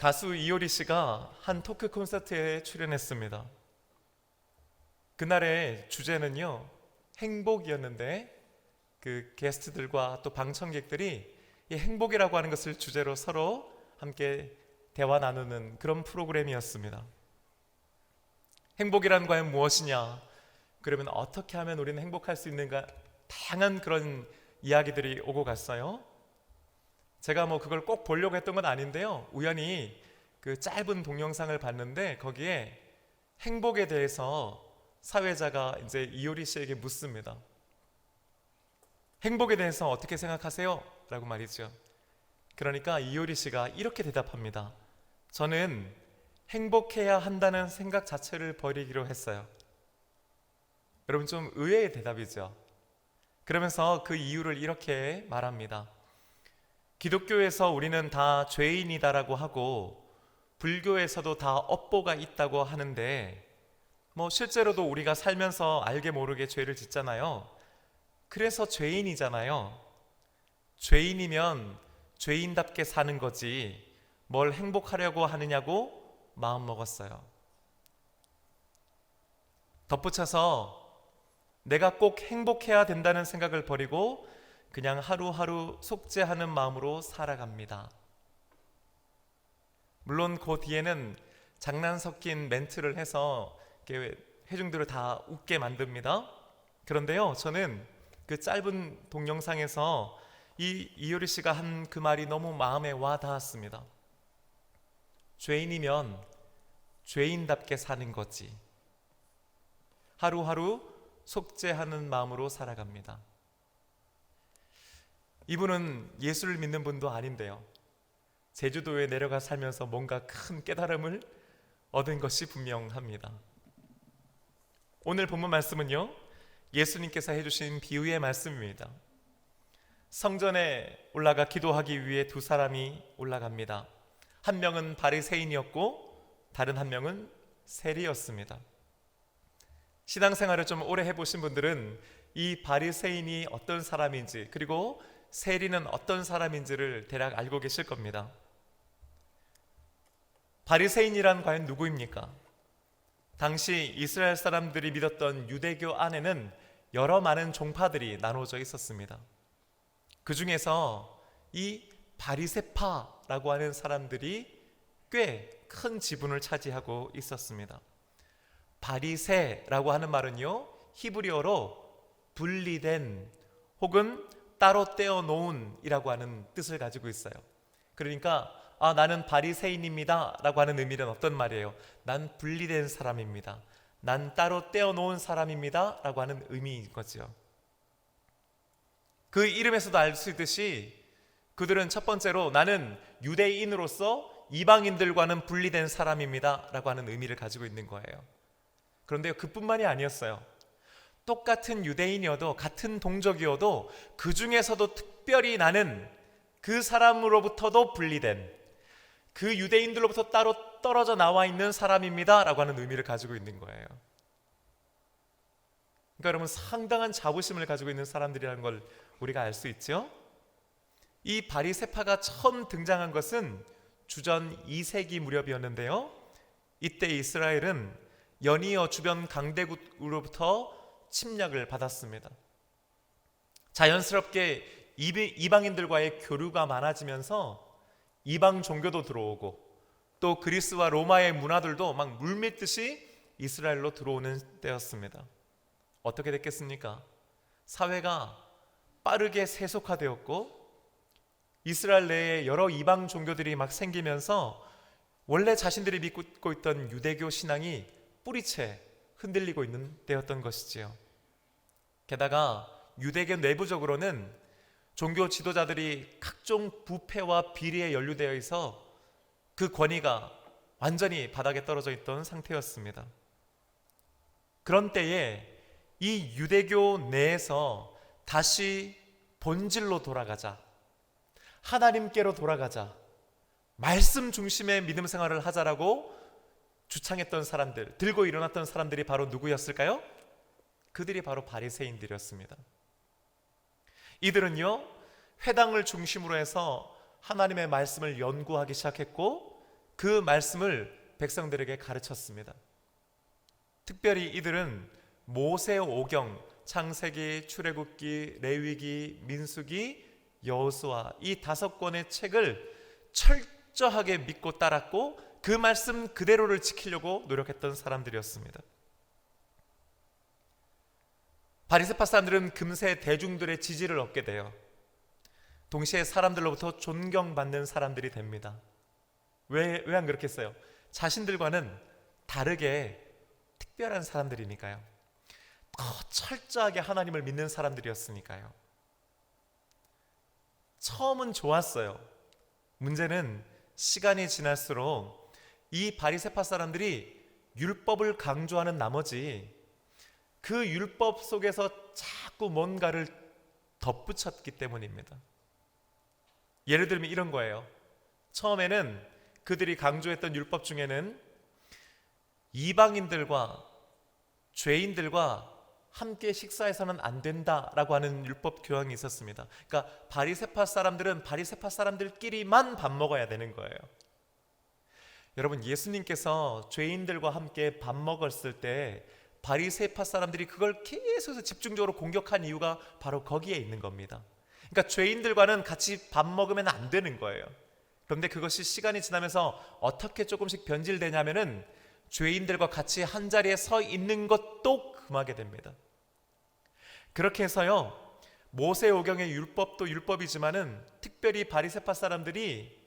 가수 이효리 씨가 한 토크 콘서트에 출연했습니다. 그날의 주제는요, 행복이었는데 그 게스트들과 또 방청객들이 이 행복이라고 하는 것을 주제로 서로 함께 대화 나누는 그런 프로그램이었습니다. 행복이란 과연 무엇이냐? 그러면 어떻게 하면 우리는 행복할 수 있는가? 다양한 그런 이야기들이 오고 갔어요. 제가 그걸 꼭 보려고 했던 건 아닌데요, 우연히 그 짧은 동영상을 봤는데 거기에 행복에 대해서 사회자가 이제 이효리 씨에게 묻습니다. 행복에 대해서 어떻게 생각하세요? 라고 말이죠. 그러니까 이효리 씨가 이렇게 대답합니다. 저는 행복해야 한다는 생각 자체를 버리기로 했어요. 여러분, 좀 의외의 대답이죠. 그러면서 그 이유를 이렇게 말합니다. 기독교에서 우리는 다 죄인이다라고 하고 불교에서도 다 업보가 있다고 하는데 실제로도 우리가 살면서 알게 모르게 죄를 짓잖아요. 그래서 죄인이잖아요. 죄인이면 죄인답게 사는 거지 뭘 행복하려고 하느냐고 마음 먹었어요. 덧붙여서 내가 꼭 행복해야 된다는 생각을 버리고 그냥 하루하루 속죄하는 마음으로 살아갑니다. 물론 그 뒤에는 장난 섞인 멘트를 해서 회중들을 다 웃게 만듭니다. 그런데요, 저는 그 짧은 동영상에서 이효리 씨가 한 그 말이 너무 마음에 와 닿았습니다. 죄인이면 죄인답게 사는 거지. 하루하루 속죄하는 마음으로 살아갑니다. 이분은 예수를 믿는 분도 아닌데요, 제주도에 내려가 살면서 뭔가 큰 깨달음을 얻은 것이 분명합니다. 오늘 본문 말씀은요, 예수님께서 해주신 비유의 말씀입니다. 성전에 올라가 기도하기 위해 두 사람이 올라갑니다. 한 명은 바리새인이었고 다른 한 명은 세리였습니다. 신앙생활을 좀 오래 해보신 분들은 이 바리새인이 어떤 사람인지 그리고 세리는 어떤 사람인지를 대략 알고 계실 겁니다. 바리새인이란 과연 누구입니까? 당시 이스라엘 사람들이 믿었던 유대교 안에는 여러 많은 종파들이 나눠져 있었습니다. 그 중에서 이 바리새파라고 하는 사람들이 꽤 큰 지분을 차지하고 있었습니다. 바리새라고 하는 말은요, 히브리어로 분리된 혹은 따로 떼어놓은 이라고 하는 뜻을 가지고 있어요. 그러니까 나는 바리새인입니다 라고 하는 의미는 어떤 말이에요? 난 분리된 사람입니다, 난 따로 떼어놓은 사람입니다 라고 하는 의미인 거죠. 그 이름에서도 알 수 있듯이 그들은 첫 번째로 나는 유대인으로서 이방인들과는 분리된 사람입니다 라고 하는 의미를 가지고 있는 거예요. 그런데 그뿐만이 아니었어요. 똑같은 유대인이어도 같은 동족이어도 그 중에서도 특별히 나는 그 사람으로부터도 분리된, 그 유대인들로부터 따로 떨어져 나와 있는 사람입니다 라고 하는 의미를 가지고 있는 거예요. 그러니까 여러분, 상당한 자부심을 가지고 있는 사람들이라는 걸 우리가 알 수 있죠. 이 바리새파가 처음 등장한 것은 주전 2세기 무렵이었는데요, 이때 이스라엘은 연이어 주변 강대국으로부터 침략을 받았습니다. 자연스럽게 이방인들과의 교류가 많아지면서 이방 종교도 들어오고 또 그리스와 로마의 문화들도 막 물밀듯이 이스라엘로 들어오는 때였습니다. 어떻게 됐겠습니까? 사회가 빠르게 세속화되었고 이스라엘 내에 여러 이방 종교들이 막 생기면서 원래 자신들이 믿고 있던 유대교 신앙이 뿌리채 흔들리고 있는 때였던 것이지요. 게다가 유대교 내부적으로는 종교 지도자들이 각종 부패와 비리에 연루되어 있어 그 권위가 완전히 바닥에 떨어져 있던 상태였습니다. 그런 때에 이 유대교 내에서 다시 본질로 돌아가자, 하나님께로 돌아가자, 말씀 중심의 믿음 생활을 하자라고 주창했던 사람들, 들고 일어났던 사람들이 바로 누구였을까요? 그들이 바로 바리새인들이었습니다. 이들은요, 회당을 중심으로 해서 하나님의 말씀을 연구하기 시작했고 그 말씀을 백성들에게 가르쳤습니다. 특별히 이들은 모세오경, 창세기, 출애굽기, 레위기, 민수기, 여호수아 이 5권의 책을 철저하게 믿고 따랐고 그 말씀 그대로를 지키려고 노력했던 사람들이었습니다. 바리새파 사람들은 금세 대중들의 지지를 얻게 돼요. 동시에 사람들로부터 존경받는 사람들이 됩니다. 왜 안 그렇겠어요? 자신들과는 다르게 특별한 사람들이니까요. 더 철저하게 하나님을 믿는 사람들이었으니까요. 처음은 좋았어요. 문제는 시간이 지날수록 이 바리새파 사람들이 율법을 강조하는 나머지 그 율법 속에서 자꾸 뭔가를 덧붙였기 때문입니다. 예를 들면 이런 거예요. 처음에는 그들이 강조했던 율법 중에는 이방인들과 죄인들과 함께 식사해서는 안 된다라고 하는 율법 교양이 있었습니다. 그러니까 바리새파 사람들은 바리새파 사람들끼리만 밥 먹어야 되는 거예요. 여러분, 예수님께서 죄인들과 함께 밥 먹었을 때 바리새파 사람들이 그걸 계속해서 집중적으로 공격한 이유가 바로 거기에 있는 겁니다. 그러니까 죄인들과는 같이 밥 먹으면 안 되는 거예요. 그런데 그것이 시간이 지나면서 어떻게 조금씩 변질되냐면은 죄인들과 같이 한 자리에 서 있는 것도 금하게 됩니다. 그렇게 해서요, 모세오경의 율법도 율법이지만은 특별히 바리새파 사람들이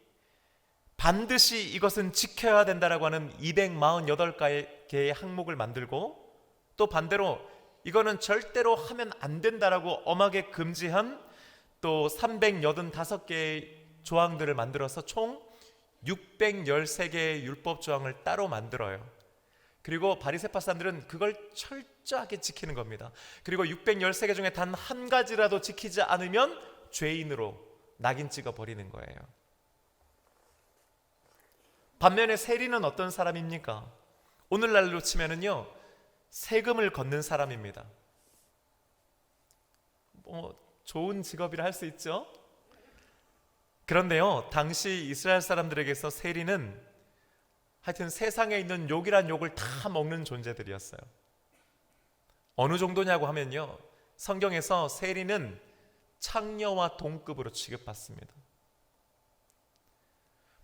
반드시 이것은 지켜야 된다라고 하는 248개의 항목을 만들고 또 반대로 이거는 절대로 하면 안 된다라고 엄하게 금지한 또 385개의 조항들을 만들어서 총 613개의 율법 조항을 따로 만들어요. 그리고 바리새파 사람들은 그걸 철저하게 지키는 겁니다. 그리고 613개 중에 단 한 가지라도 지키지 않으면 죄인으로 낙인 찍어 버리는 거예요. 반면에 세리는 어떤 사람입니까? 오늘날로 치면은요, 세금을 걷는 사람입니다. 좋은 직업이라 할 수 있죠. 그런데요, 당시 이스라엘 사람들에게서 세리는 하여튼 세상에 있는 욕이란 욕을 다 먹는 존재들이었어요. 어느 정도냐고 하면요, 성경에서 세리는 창녀와 동급으로 취급받습니다.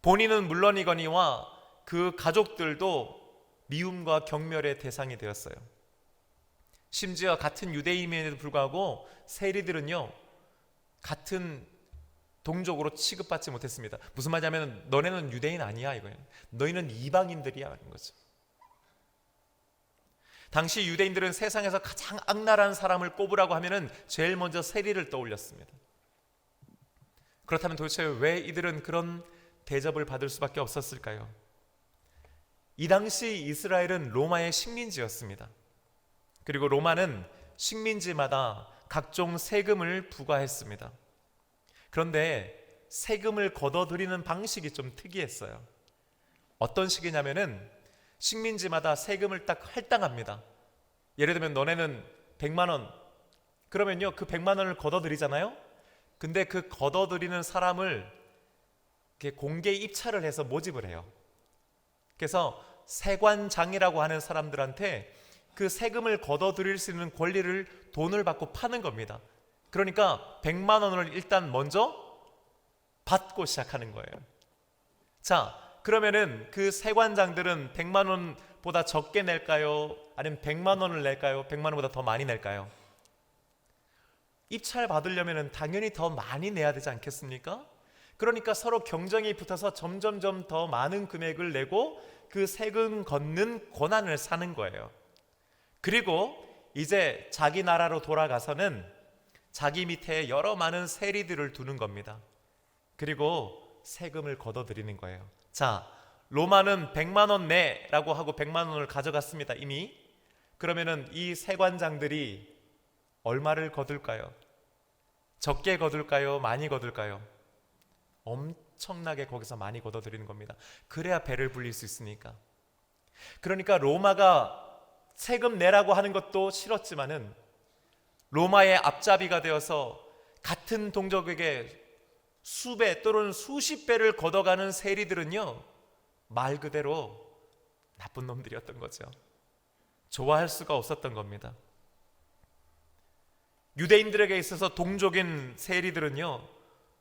본인은 물론이거니와 그 가족들도 미움과 경멸의 대상이 되었어요. 심지어 같은 유대인임에도 불구하고 세리들은요, 같은 동족으로 취급받지 못했습니다. 무슨 말이냐면 너네는 유대인 아니야 이거예요. 너희는 이방인들이야 하는 거죠. 당시 유대인들은 세상에서 가장 악랄한 사람을 꼽으라고 하면은 제일 먼저 세리를 떠올렸습니다. 그렇다면 도대체 왜 이들은 그런 대접을 받을 수밖에 없었을까요? 이 당시 이스라엘은 로마의 식민지였습니다. 그리고 로마는 식민지마다 각종 세금을 부과했습니다. 그런데 세금을 걷어들이는 방식이 좀 특이했어요. 어떤 식이냐면은 식민지마다 세금을 딱 할당합니다. 예를 들면 너네는 100만 원, 그러면요 그 100만 원을 걷어들이잖아요. 근데 그 걷어들이는 사람을 이렇게 공개 입찰을 해서 모집을 해요. 그래서 세관장이라고 하는 사람들한테 그 세금을 걷어들일 수 있는 권리를 돈을 받고 파는 겁니다. 그러니까 100만 원을 일단 먼저 받고 시작하는 거예요. 자, 그러면은 그 세관장들은 100만 원보다 적게 낼까요? 아니면 100만 원을 낼까요? 100만 원보다 더 많이 낼까요? 입찰 받으려면은 당연히 더 많이 내야 되지 않겠습니까? 그러니까 서로 경쟁이 붙어서 점점점 더 많은 금액을 내고 그 세금 걷는 권한을 사는 거예요. 그리고 이제 자기 나라로 돌아가서는 자기 밑에 여러 많은 세리들을 두는 겁니다. 그리고 세금을 걷어들이는 거예요. 자, 로마는 100만 원 내라고 하고 100만 원을 가져갔습니다, 이미. 그러면은 이 세관장들이 얼마를 거둘까요? 적게 거둘까요? 많이 거둘까요? 엄청나게 거기서 많이 걷어들이는 겁니다. 그래야 배를 불릴 수 있으니까. 그러니까 로마가 세금 내라고 하는 것도 싫었지만은 로마의 앞잡이가 되어서 같은 동족에게 수배 또는 수십 배를 걷어가는 세리들은요 말 그대로 나쁜 놈들이었던 거죠. 좋아할 수가 없었던 겁니다. 유대인들에게 있어서 동족인 세리들은요,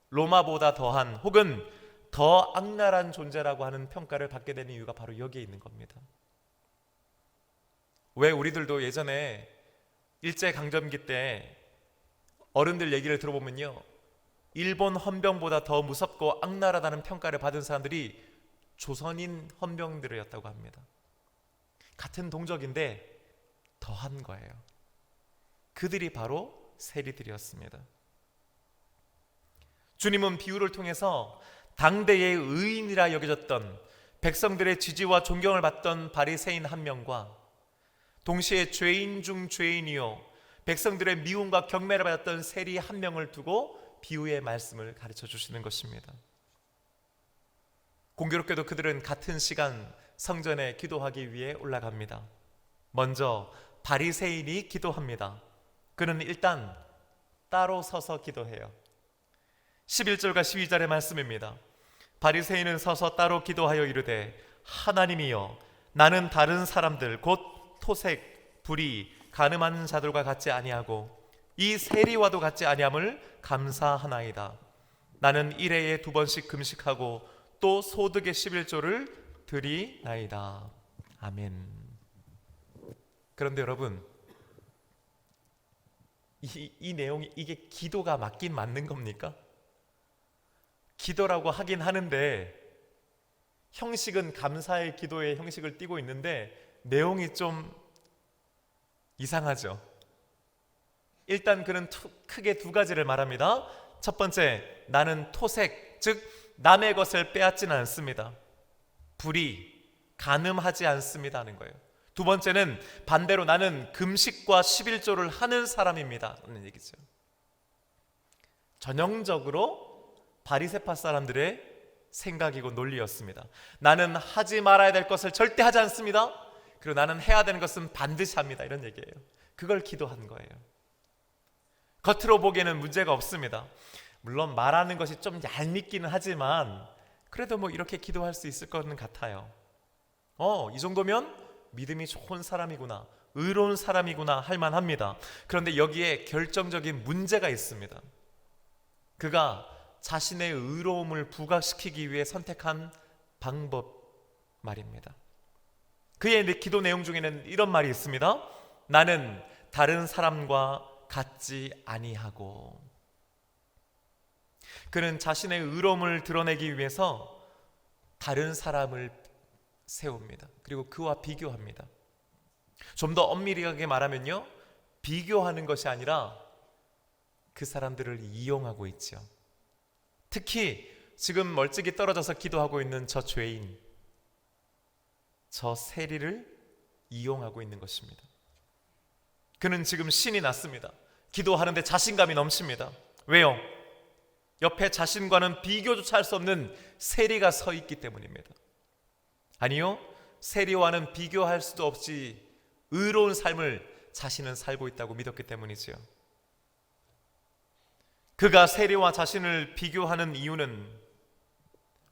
로마보다 더한 혹은 더 악랄한 존재라고 하는 평가를 받게 되는 이유가 바로 여기에 있는 겁니다. 왜 우리들도 예전에 일제강점기 때 어른들 얘기를 들어보면요, 일본 헌병보다 더 무섭고 악랄하다는 평가를 받은 사람들이 조선인 헌병들이었다고 합니다. 같은 동족인데 더한 거예요. 그들이 바로 세리들이었습니다. 주님은 비유를 통해서 당대의 의인이라 여겨졌던 백성들의 지지와 존경을 받던 바리새인 한 명과 동시에 죄인 중 죄인이요 백성들의 미움과 경매를 받았던 세리 한 명을 두고 비유의 말씀을 가르쳐 주시는 것입니다. 공교롭게도 그들은 같은 시간 성전에 기도하기 위해 올라갑니다. 먼저 바리새인이 기도합니다. 그는 일단 따로 서서 기도해요. 11절과 12절의 말씀입니다. 바리새인은 서서 따로 기도하여 이르되 하나님이여 나는 다른 사람들 곧 토색, 불의, 간음하는 자들과 같지 아니하고 이 세리와도 같지 아니함을 감사하나이다. 나는 일해에 2번씩 금식하고 또 소득의 11조를 드리나이다. 아멘. 그런데 여러분, 이 내용이 이게 기도가 맞긴 맞는 겁니까? 기도라고 하긴 하는데 형식은 감사의 기도의 형식을 띠고 있는데 내용이 좀 이상하죠. 일단 그는 크게 2가지를 말합니다. 첫 번째, 나는 토색, 즉 남의 것을 빼앗지는 않습니다. 불의, 간음하지 않습니다 하는 거예요. 2번째는 반대로 나는 금식과 11조를 하는 사람입니다 하는 얘기죠. 전형적으로 바리새파 사람들의 생각이고 논리였습니다. 나는 하지 말아야 될 것을 절대 하지 않습니다. 그리고 나는 해야 되는 것은 반드시 합니다. 이런 얘기예요. 그걸 기도한 거예요. 겉으로 보기에는 문제가 없습니다. 물론 말하는 것이 좀 얄밉기는 하지만 그래도 뭐 이렇게 기도할 수 있을 것은 같아요. 이 정도면 믿음이 좋은 사람이구나, 의로운 사람이구나 할 만합니다. 그런데 여기에 결정적인 문제가 있습니다. 그가 자신의 의로움을 부각시키기 위해 선택한 방법 말입니다. 그의 기도 내용 중에는 이런 말이 있습니다. 나는 다른 사람과 같지 아니하고. 그는 자신의 의로움을 드러내기 위해서 다른 사람을 세웁니다. 그리고 그와 비교합니다. 좀 더 엄밀하게 말하면요, 비교하는 것이 아니라 그 사람들을 이용하고 있죠. 특히 지금 멀찍이 떨어져서 기도하고 있는 저 죄인, 저 세리를 이용하고 있는 것입니다. 그는 지금 신이 났습니다. 기도하는데 자신감이 넘칩니다. 왜요? 옆에 자신과는 비교조차 할 수 없는 세리가 서 있기 때문입니다. 아니요, 세리와는 비교할 수도 없이 의로운 삶을 자신은 살고 있다고 믿었기 때문이지요. 그가 세리와 자신을 비교하는 이유는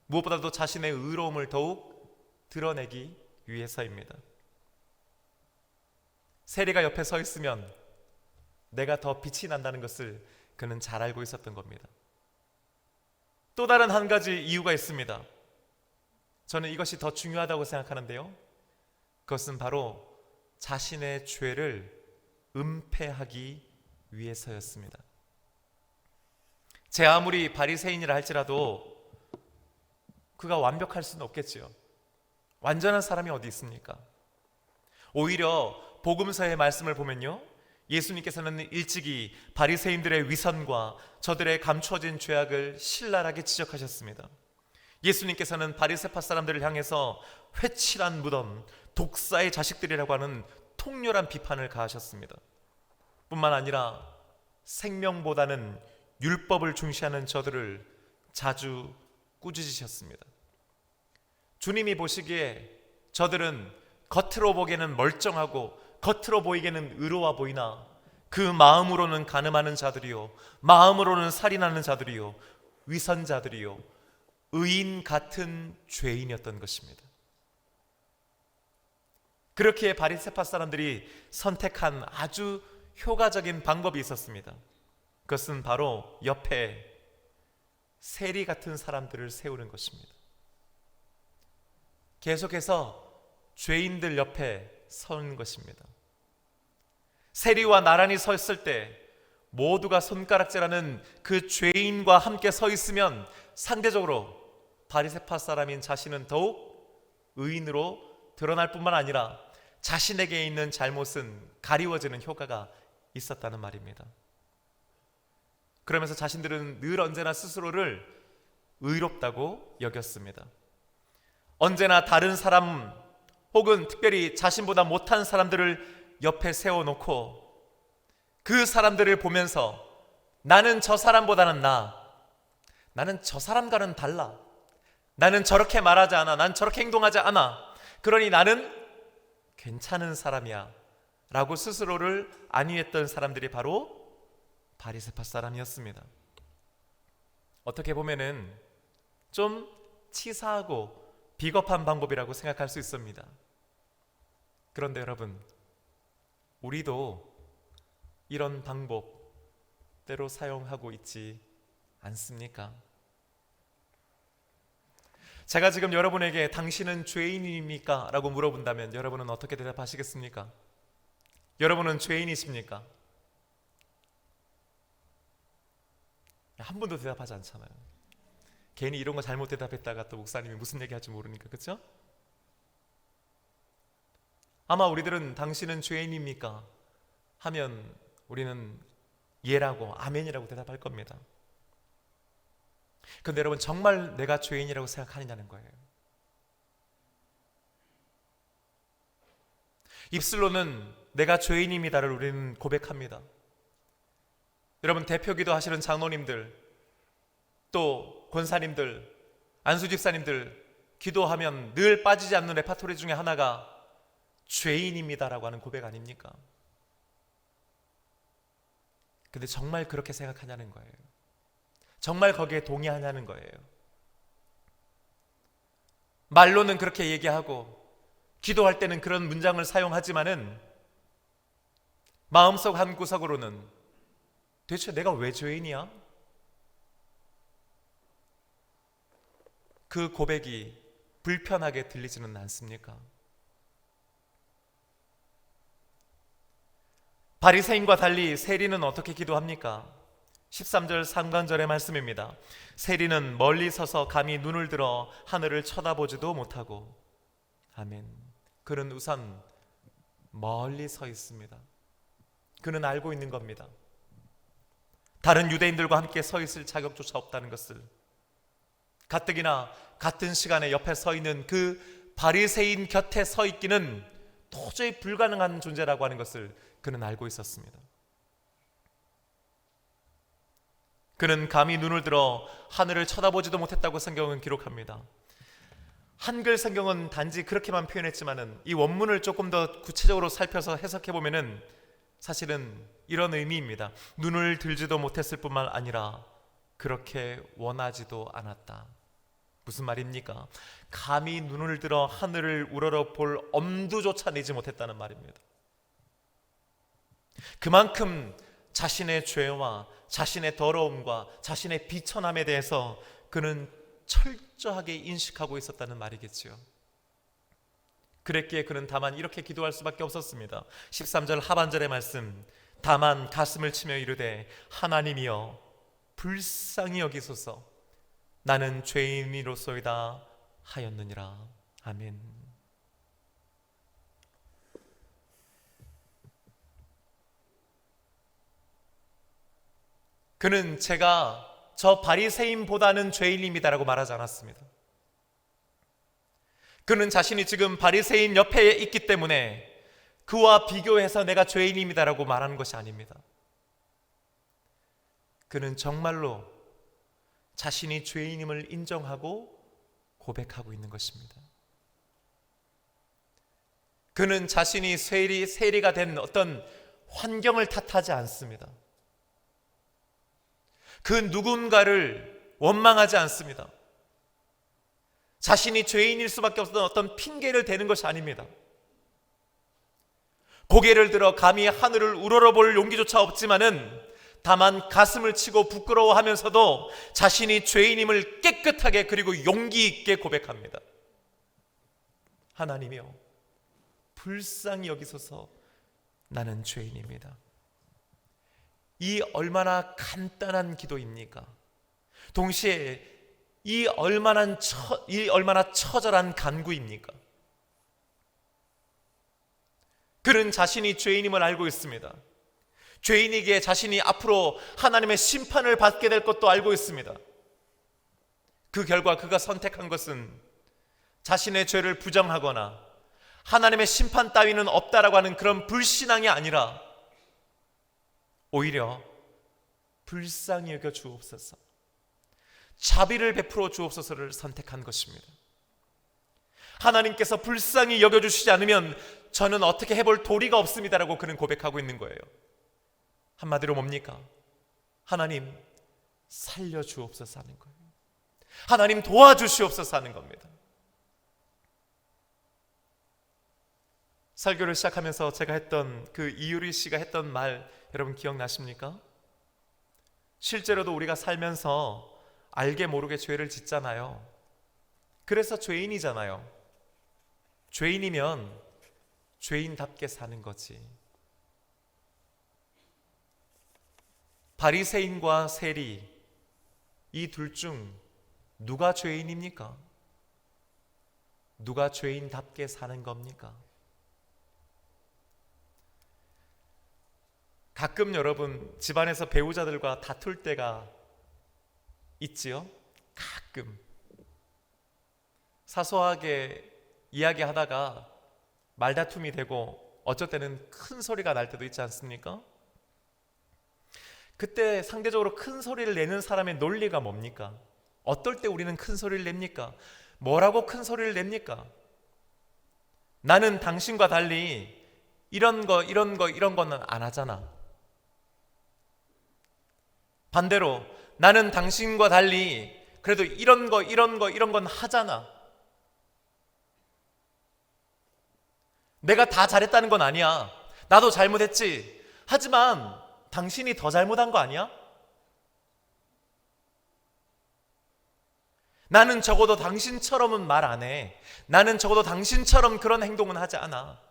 무엇보다도 자신의 의로움을 더욱 드러내기 위해서입니다. 세리가 옆에 서 있으면 내가 더 빛이 난다는 것을 그는 잘 알고 있었던 겁니다. 또 다른 한 가지 이유가 있습니다. 저는 이것이 더 중요하다고 생각하는데요, 그것은 바로 자신의 죄를 은폐하기 위해서였습니다. 제 아무리 바리새인이라 할지라도 그가 완벽할 수는 없겠지요. 완전한 사람이 어디 있습니까? 오히려 복음서의 말씀을 보면요, 예수님께서는 일찍이 바리새인들의 위선과 저들의 감추어진 죄악을 신랄하게 지적하셨습니다. 예수님께서는 바리새파 사람들을 향해서 회칠한 무덤, 독사의 자식들이라고 하는 통렬한 비판을 가하셨습니다. 뿐만 아니라 생명보다는 율법을 중시하는 저들을 자주 꾸짖으셨습니다. 주님이 보시기에 저들은 겉으로 보기에는 멀쩡하고 겉으로 보이기에는 의로워 보이나 그 마음으로는 간음하는 자들이요, 마음으로는 살인하는 자들이요, 위선자들이요, 의인 같은 죄인이었던 것입니다. 그렇기에 바리새파 사람들이 선택한 아주 효과적인 방법이 있었습니다. 그것은 바로 옆에 세리 같은 사람들을 세우는 것입니다. 계속해서 죄인들 옆에 서는 것입니다. 세리와 나란히 서 있을 때 모두가 손가락질하는 그 죄인과 함께 서 있으면 상대적으로 바리새파 사람인 자신은 더욱 의인으로 드러날 뿐만 아니라 자신에게 있는 잘못은 가리워지는 효과가 있었다는 말입니다. 그러면서 자신들은 늘 언제나 스스로를 의롭다고 여겼습니다. 언제나 다른 사람 혹은 특별히 자신보다 못한 사람들을 옆에 세워놓고 그 사람들을 보면서 나는 저 사람보다는 나는 저 사람과는 달라, 나는 저렇게 말하지 않아, 난 저렇게 행동하지 않아, 그러니 나는 괜찮은 사람이야 라고 스스로를 안위했던 사람들이 바로 바리새파 사람이었습니다. 어떻게 보면은 좀 치사하고 비겁한 방법이라고 생각할 수 있습니다. 그런데 여러분, 우리도 이런 방법 때로 사용하고 있지 않습니까? 제가 지금 여러분에게 당신은 죄인입니까? 라고 물어본다면 여러분은 어떻게 대답하시겠습니까? 여러분은 죄인이십니까? 한 분도 대답하지 않잖아요. 괜히 이런 거 잘못 대답했다가 또 목사님이 무슨 얘기 할지 모르니까, 그렇죠? 아마 우리들은 당신은 죄인입니까? 하면 우리는 예라고 아멘이라고 대답할 겁니다. 그런데 여러분, 정말 내가 죄인이라고 생각하느냐는 거예요. 입술로는 내가 죄인입니다를 우리는 고백합니다. 여러분, 대표기도 하시는 장로님들, 또 권사님들, 안수집사님들 기도하면 늘 빠지지 않는 레파토리 중에 하나가 죄인입니다라고 하는 고백 아닙니까? 근데 정말 그렇게 생각하냐는 거예요. 정말 거기에 동의하냐는 거예요. 말로는 그렇게 얘기하고 기도할 때는 그런 문장을 사용하지만은 마음속 한 구석으로는 도대체 내가 왜 죄인이야? 그 고백이 불편하게 들리지는 않습니까? 바리새인과 달리 세리는 어떻게 기도합니까? 13절 상반절의 말씀입니다. 세리는 멀리 서서 감히 눈을 들어 하늘을 쳐다보지도 못하고, 아멘. 그는 우선 멀리 서 있습니다. 그는 알고 있는 겁니다. 다른 유대인들과 함께 서 있을 자격조차 없다는 것을, 가뜩이나 같은 시간에 옆에 서 있는 그 바리새인 곁에 서 있기는 도저히 불가능한 존재라고 하는 것을 그는 알고 있었습니다. 그는 감히 눈을 들어 하늘을 쳐다보지도 못했다고 성경은 기록합니다. 한글 성경은 단지 그렇게만 표현했지만은 이 원문을 조금 더 구체적으로 살펴서 해석해 보면은 사실은 이런 의미입니다. 눈을 들지도 못했을 뿐만 아니라 그렇게 원하지도 않았다. 무슨 말입니까? 감히 눈을 들어 하늘을 우러러 볼 엄두조차 내지 못했다는 말입니다. 그만큼 자신의 죄와 자신의 더러움과 자신의 비천함에 대해서 그는 철저하게 인식하고 있었다는 말이겠지요. 그랬기에 그는 다만 이렇게 기도할 수밖에 없었습니다. 13절 하반절의 말씀, 다만 가슴을 치며 이르되 하나님이여 불쌍히 여기소서, 나는 죄인이로소이다 하였느니라. 아멘. 그는 제가 저 바리새인보다는 죄인입니다라고 말하지 않았습니다. 그는 자신이 지금 바리새인 옆에 있기 때문에 그와 비교해서 내가 죄인입니다라고 말하는 것이 아닙니다. 그는 정말로 자신이 죄인임을 인정하고 고백하고 있는 것입니다. 그는 자신이 세리가 된 어떤 환경을 탓하지 않습니다. 그 누군가를 원망하지 않습니다. 자신이 죄인일 수밖에 없었던 어떤 핑계를 대는 것이 아닙니다. 고개를 들어 감히 하늘을 우러러볼 용기조차 없지만은 다만 가슴을 치고 부끄러워하면서도 자신이 죄인임을 깨끗하게 그리고 용기 있게 고백합니다. 하나님이여, 불쌍히 여기소서, 나는 죄인입니다. 이 얼마나 간단한 기도입니까? 동시에 이 얼마나 처절한 간구입니까? 그는 자신이 죄인임을 알고 있습니다. 죄인이기에 자신이 앞으로 하나님의 심판을 받게 될 것도 알고 있습니다. 그 결과 그가 선택한 것은 자신의 죄를 부정하거나 하나님의 심판 따위는 없다라고 하는 그런 불신앙이 아니라 오히려 불쌍히 여겨 주옵소서, 자비를 베풀어 주옵소서를 선택한 것입니다. 하나님께서 불쌍히 여겨주시지 않으면 저는 어떻게 해볼 도리가 없습니다라고 그는 고백하고 있는 거예요. 한마디로 뭡니까? 하나님 살려주옵소서 하는 거예요. 하나님 도와주시옵소서 하는 겁니다. 설교를 시작하면서 제가 했던 그 이유리 씨가 했던 말 여러분 기억나십니까? 실제로도 우리가 살면서 알게 모르게 죄를 짓잖아요. 그래서 죄인이잖아요. 죄인이면 죄인답게 사는 거지. 바리새인과 세리, 이 둘 중 누가 죄인입니까? 누가 죄인답게 사는 겁니까? 가끔 여러분 집안에서 배우자들과 다툴 때가 있지요? 가끔 사소하게 이야기하다가 말다툼이 되고 어쩔 때는 큰 소리가 날 때도 있지 않습니까? 그때 상대적으로 큰 소리를 내는 사람의 논리가 뭡니까? 어떨 때 우리는 큰 소리를 냅니까? 뭐라고 큰 소리를 냅니까? 나는 당신과 달리 이런 거는 안 하잖아. 반대로 나는 당신과 달리 그래도 이런 건 하잖아. 내가 다 잘했다는 건 아니야. 나도 잘못했지. 하지만 당신이 더 잘못한 거 아니야? 나는 적어도 당신처럼은 말 안 해. 나는 적어도 당신처럼 그런 행동은 하지 않아.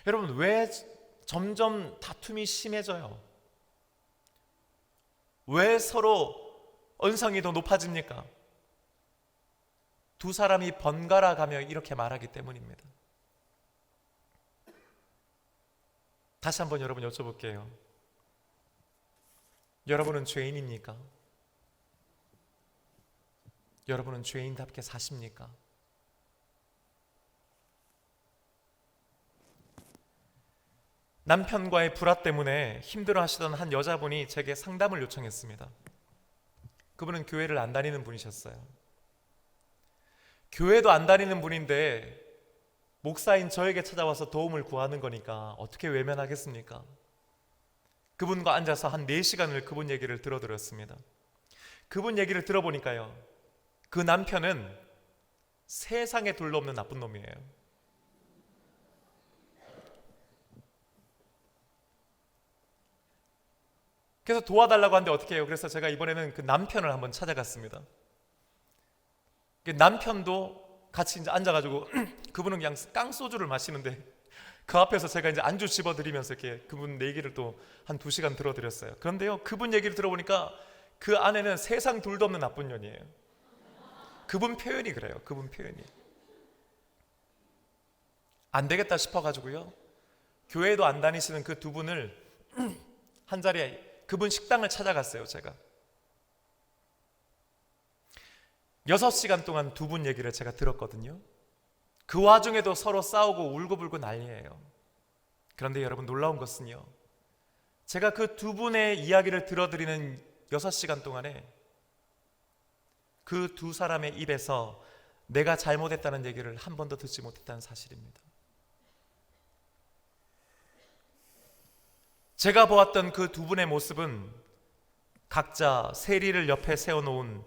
여러분, 왜 점점 다툼이 심해져요? 왜 서로 언성이 더 높아집니까? 두 사람이 번갈아 가며 이렇게 말하기 때문입니다. 다시 한번 여러분 여쭤볼게요. 여러분은 죄인입니까? 여러분은 죄인답게 사십니까? 남편과의 불화 때문에 힘들어하시던 한 여자분이 제게 상담을 요청했습니다. 그분은 교회를 안 다니는 분이셨어요. 교회도 안 다니는 분인데 목사인 저에게 찾아와서 도움을 구하는 거니까 어떻게 외면하겠습니까? 그분과 앉아서 한 4시간을 그분 얘기를 들어드렸습니다. 그분 얘기를 들어보니까요, 그 남편은 세상에 둘도 없는 나쁜 놈이에요. 그래서 도와달라고 하는데 어떻게 해요? 그래서 제가 이번에는 그 남편을 한번 찾아갔습니다. 남편도 같이 이제 앉아가지고 그분은 그냥 깡소주를 마시는데 그 앞에서 제가 이제 안주 집어드리면서 이렇게 그분 얘기를 또 한 2시간 들어드렸어요. 그런데요, 그분 얘기를 들어보니까 그 안에는 세상 둘도 없는 나쁜 년이에요. 그분 표현이 그래요. 그분 표현이. 안 되겠다 싶어가지고요, 교회도 안 다니시는 그 두 분을 한 자리에 그분 식당을 찾아갔어요. 제가 6시간 동안 두 분 얘기를 제가 들었거든요. 그 와중에도 서로 싸우고 울고불고 난리예요. 그런데 여러분, 놀라운 것은요, 제가 그 두 분의 이야기를 들어드리는 6시간 동안에 그 두 사람의 입에서 내가 잘못했다는 얘기를 한 번도 듣지 못했다는 사실입니다. 제가 보았던 그 두 분의 모습은 각자 세리를 옆에 세워놓은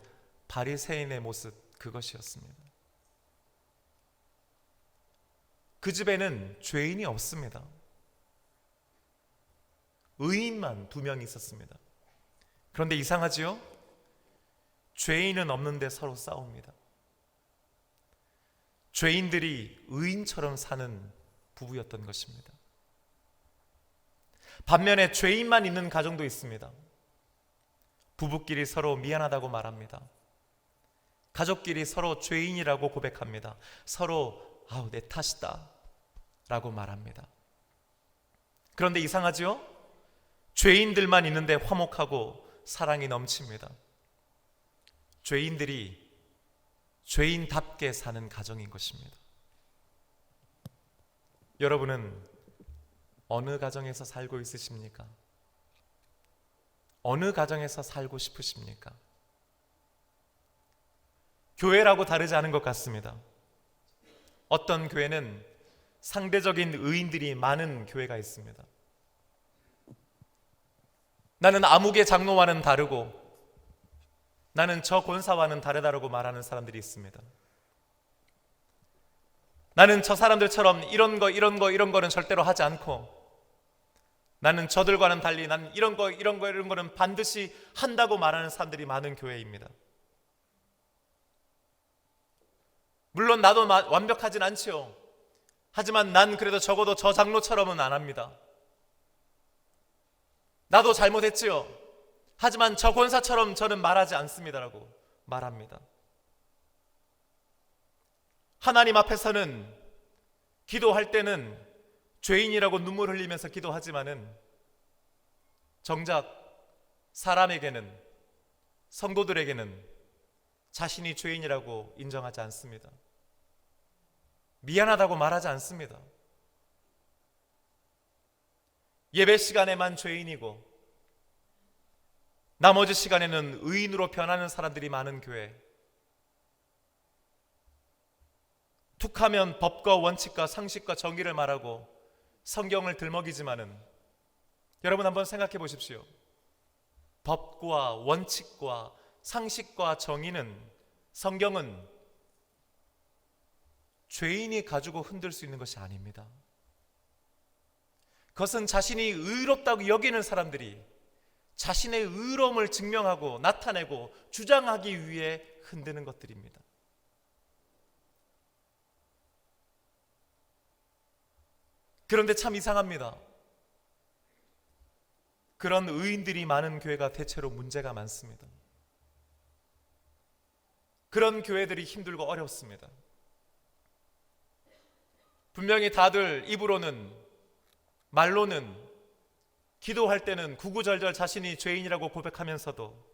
바리새인의 모습, 그것이었습니다. 그 집에는 죄인이 없습니다. 의인만 2명 있었습니다. 그런데 이상하지요? 죄인은 없는데 서로 싸웁니다. 죄인들이 의인처럼 사는 부부였던 것입니다. 반면에 죄인만 있는 가정도 있습니다. 부부끼리 서로 미안하다고 말합니다. 가족끼리 서로 죄인이라고 고백합니다. 서로 내 탓이다 라고 말합니다. 그런데 이상하지요? 죄인들만 있는데 화목하고 사랑이 넘칩니다. 죄인들이 죄인답게 사는 가정인 것입니다. 여러분은 어느 가정에서 살고 있으십니까? 어느 가정에서 살고 싶으십니까? 교회라고 다르지 않은 것 같습니다. 어떤 교회는 상대적인 의인들이 많은 교회가 있습니다. 나는 아무개 장로와는 다르고 나는 저 권사와는 다르다라고 말하는 사람들이 있습니다. 나는 저 사람들처럼 이런 거는 절대로 하지 않고 나는 저들과는 달리 나는 이런 거는 반드시 한다고 말하는 사람들이 많은 교회입니다. 물론 나도 완벽하진 않지요. 하지만 난 그래도 적어도 저 장로처럼은 안 합니다. 나도 잘못했지요. 하지만 저 권사처럼 저는 말하지 않습니다라고 말합니다. 하나님 앞에서는 기도할 때는 죄인이라고 눈물 흘리면서 기도하지만은 정작 사람에게는, 성도들에게는 자신이 죄인이라고 인정하지 않습니다. 미안하다고 말하지 않습니다. 예배 시간에만 죄인이고 나머지 시간에는 의인으로 변하는 사람들이 많은 교회, 툭하면 법과 원칙과 상식과 정의를 말하고 성경을 들먹이지만은 여러분 한번 생각해 보십시오. 법과 원칙과 상식과 정의는, 성경은 죄인이 가지고 흔들 수 있는 것이 아닙니다. 그것은 자신이 의롭다고 여기는 사람들이 자신의 의로움을 증명하고 나타내고 주장하기 위해 흔드는 것들입니다. 그런데 참 이상합니다. 그런 의인들이 많은 교회가 대체로 문제가 많습니다. 그런 교회들이 힘들고 어렵습니다. 분명히 다들 입으로는, 말로는, 기도할 때는 구구절절 자신이 죄인이라고 고백하면서도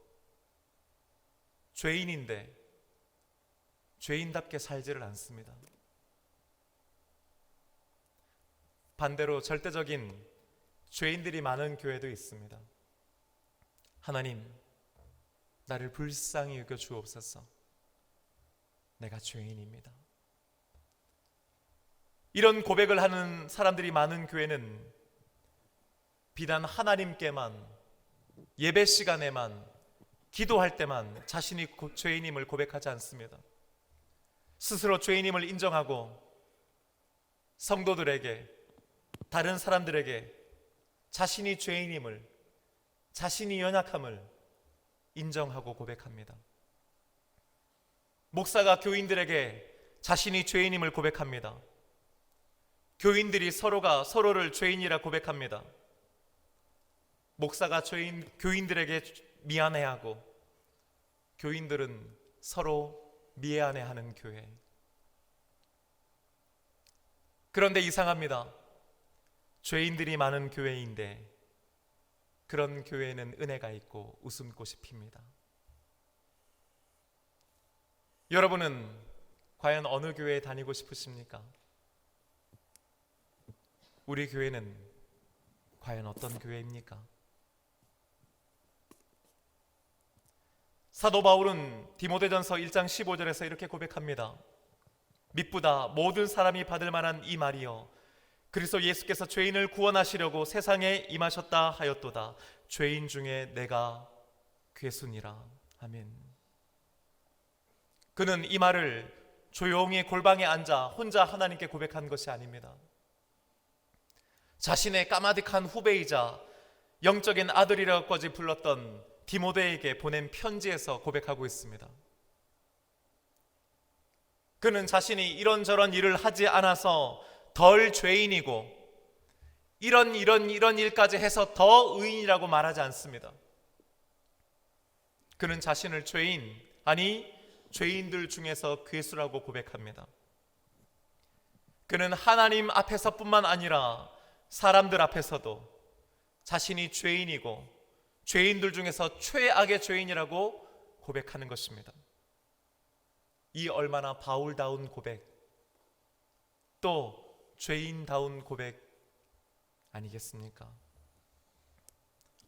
죄인인데 죄인답게 살지를 않습니다. 반대로 절대적인 죄인들이 많은 교회도 있습니다. 하나님, 나를 불쌍히 여겨 주옵소서. 내가 죄인입니다. 이런 고백을 하는 사람들이 많은 교회는 비단 하나님께만, 예배 시간에만, 기도할 때만 자신이 죄인임을 고백하지 않습니다. 스스로 죄인임을 인정하고 성도들에게, 다른 사람들에게 자신이 죄인임을, 자신이 연약함을 인정하고 고백합니다. 목사가 교인들에게 자신이 죄인임을 고백합니다. 교인들이 서로가 서로를 죄인이라 고백합니다. 목사가 교인들에게 미안해하고 교인들은 서로 미안해하는 교회. 그런데 이상합니다. 죄인들이 많은 교회인데 그런 교회에는 은혜가 있고 웃음꽃이 핍니다. 여러분은 과연 어느 교회에 다니고 싶으십니까? 우리 교회는 과연 어떤 교회입니까? 사도 바울은 디모데전서 1장 15절에서 이렇게 고백합니다. 미쁘다 모든 사람이 받을 만한 이 말이여, 그리스도 예수께서 죄인을 구원하시려고 세상에 임하셨다 하였도다. 죄인 중에 내가 괴순이라. 아멘. 그는 이 말을 조용히 골방에 앉아 혼자 하나님께 고백한 것이 아닙니다. 자신의 까마득한 후배이자 영적인 아들이라고까지 불렀던 디모데에게 보낸 편지에서 고백하고 있습니다. 그는 자신이 이런저런 일을 하지 않아서 덜 죄인이고 이런 일까지 해서 더 의인이라고 말하지 않습니다. 그는 자신을 죄인, 아니 죄인들 중에서 괴수라고 고백합니다. 그는 하나님 앞에서뿐만 아니라 사람들 앞에서도 자신이 죄인이고 죄인들 중에서 최악의 죄인이라고 고백하는 것입니다. 이 얼마나 바울다운 고백, 또 죄인다운 고백 아니겠습니까?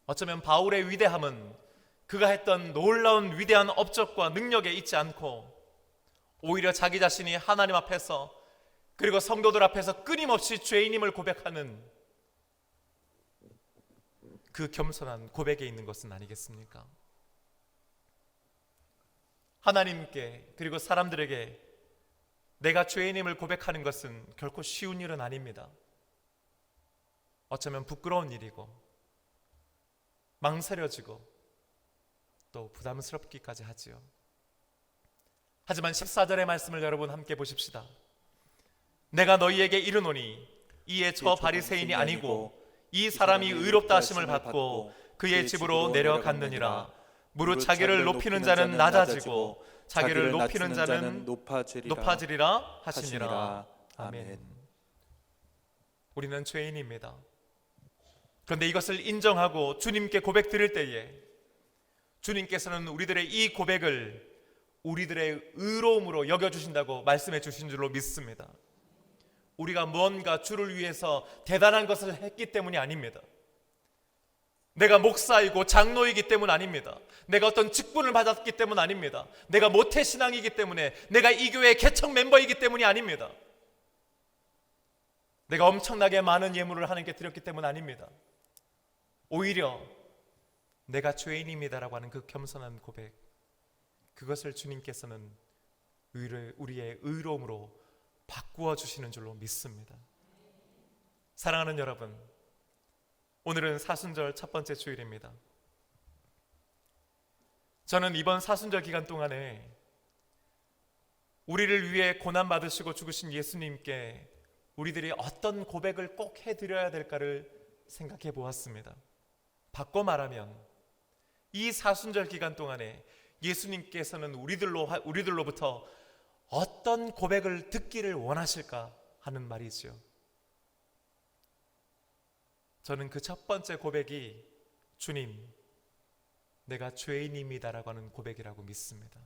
어쩌면 바울의 위대함은 그가 했던 놀라운 위대한 업적과 능력에 있지 않고 오히려 자기 자신이 하나님 앞에서 그리고 성도들 앞에서 끊임없이 죄인임을 고백하는 그 겸손한 고백에 있는 것은 아니겠습니까? 하나님께 그리고 사람들에게 내가 죄인임을 고백하는 것은 결코 쉬운 일은 아닙니다. 어쩌면 부끄러운 일이고 망설여지고 또 부담스럽기까지 하지요. 하지만 14절의 말씀을 여러분 함께 보십시다. 내가 너희에게 이르노니 이에 저 바리새인이 아니고 이 사람이 의롭다 하심을 받고 그의 집으로 내려갔느니라. 무릇 자기를 높이는 자는 낮아지고 자기를 높이는 자는 높아지리라 하시니라. 아멘. 우리는 죄인입니다. 그런데 이것을 인정하고 주님께 고백드릴 때에 주님께서는 우리들의 이 고백을 우리들의 의로움으로 여겨주신다고 말씀해 주신 줄로 믿습니다. 우리가 무언가 주를 위해서 대단한 것을 했기 때문이 아닙니다. 내가 목사이고 장로이기 때문 아닙니다. 내가 어떤 직분을 받았기 때문 아닙니다. 내가 모태신앙이기 때문에, 내가 이 교회의 개척 멤버이기 때문이 아닙니다. 내가 엄청나게 많은 예물을 하나님께 드렸기 때문 아닙니다. 오히려 내가 죄인입니다라고 하는 그 겸손한 고백, 그것을 주님께서는 우리의 의로움으로 바꾸어 주시는 줄로 믿습니다. 사랑하는 여러분, 오늘은 사순절 첫 번째 주일입니다. 저는 이번 사순절 기간 동안에 우리를 위해 고난받으시고 죽으신 예수님께 우리들이 어떤 고백을 꼭 해드려야 될까를 생각해 보았습니다. 바꿔 말하면 이 사순절 기간 동안에 예수님께서는 우리들로부터 어떤 고백을 듣기를 원하실까 하는 말이지요. 저는 그 첫 번째 고백이 주님, 내가 죄인입니다라고 하는 고백이라고 믿습니다.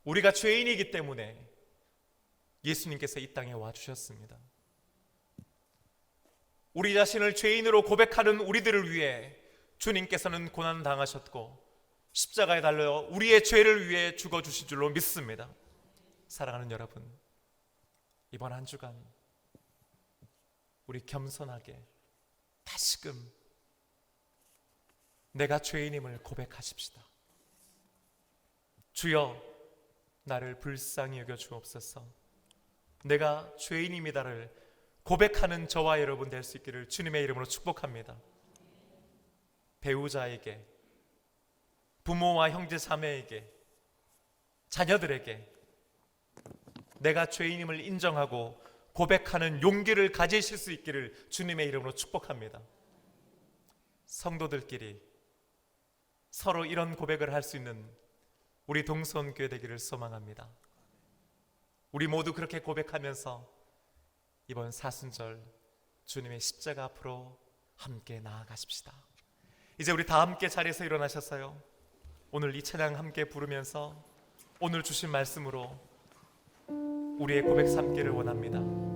우리가 죄인이기 때문에 예수님께서 이 땅에 와주셨습니다. 우리 자신을 죄인으로 고백하는 우리들을 위해 주님께서는 고난 당하셨고 십자가에 달려 우리의 죄를 위해 죽어주신 줄로 믿습니다. 사랑하는 여러분, 이번 한 주간 우리 겸손하게 다시금 내가 죄인임을 고백하십시다. 주여, 나를 불쌍히 여겨 주옵소서. 내가 죄인입니다를 고백하는 저와 여러분 될 수 있기를 주님의 이름으로 축복합니다. 배우자에게, 부모와 형제 자매에게, 자녀들에게 내가 죄인임을 인정하고 고백하는 용기를 가지실 수 있기를 주님의 이름으로 축복합니다. 성도들끼리 서로 이런 고백을 할 수 있는 우리 동서원교회 되기를 소망합니다. 우리 모두 그렇게 고백하면서 이번 사순절 주님의 십자가 앞으로 함께 나아가십시다. 이제 우리 다 함께 자리에서 일어나셨어요. 오늘 이 찬양 함께 부르면서 오늘 주신 말씀으로 우리의 고백 삼기를 원합니다.